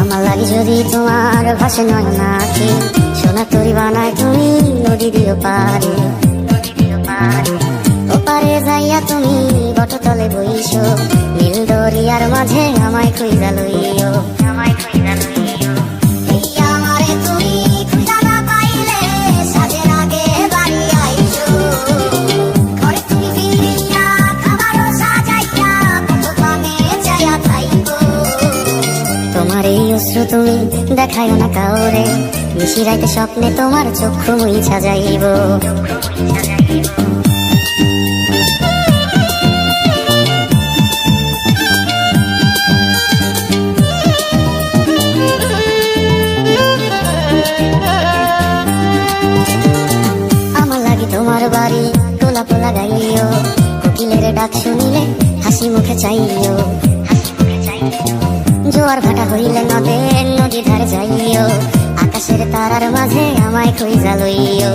আমার লাগি যদি তোমার ভাসে নয়ন আঁখি, সোনা তরি বানায় তুমি নদী দিও পারে। ওপারে যাইয়া তুমি বটতলে বইছো, নীল দরিয়ার মাঝে আমায় কইরা লইও। তোমার এই অশ্রু তুমি দেখায় না কাউরে, নিশিরাইতে স্বপ্নে তোমার চক্ষু মুইছা যাইব। আমার লাগি তোমার বাড়ি গোলাপ লাগাইও, কোকিলের ডাক শুনিলে হাসি মুখে চাইও। জোয়ার ভাটা হইলে নদী ধারে যাইও, আকাশের তারার মাঝে আমায় কইরা লইও।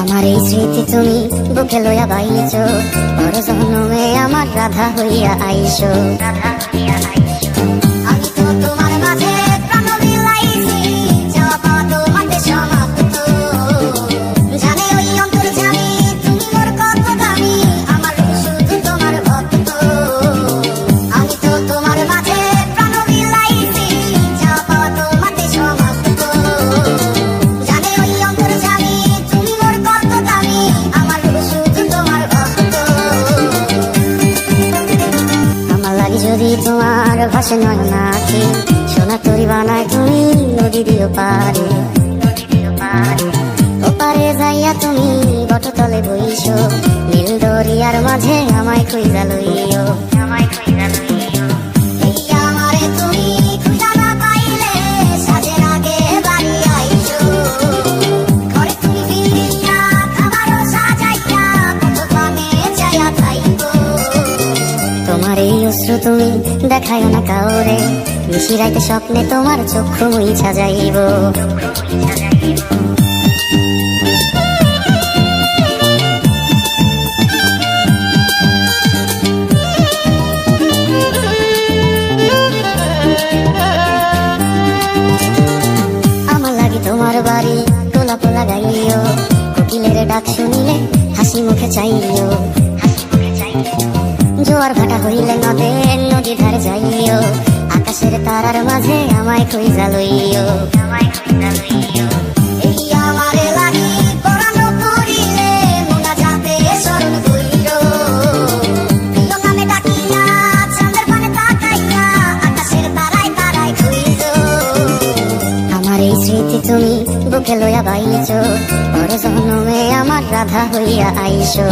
আমার এই স্মৃতি তুমি বুকে লইয়া বাইছো, বড় জন্মে আমার রাধা হইয়া আইসো। যদি তোমার ভাসে নয়ন আঁখি, সোনা তরি বানায় তুমি নদী দিও পারে। ওপারে যাইয়া তুমি বটতলে বইছো, নীল দরিয়ার মাঝে আমায় কইরা লইও। তোমার এই অশ্রু তুমি দেখায় না কাউরে, নিশিরাইতে স্বপ্নে তোমার চক্ষু মুইছা যাইব। আমার লাগি তোমার বাড়ি গোলাপ লাগাইও, কোকিলের ডাক শুনিলে হাসি মুখে চাইও। জোয়ার ভাটা হইলে নদী ধারে যাইও, আকাশের তারার মাঝে আমায় কইরা লইও। আমার এই স্মৃতি তুমি বুকে লইয়া বাইছো, বড় জন্মে আমার রাধা হইয়া আইসো।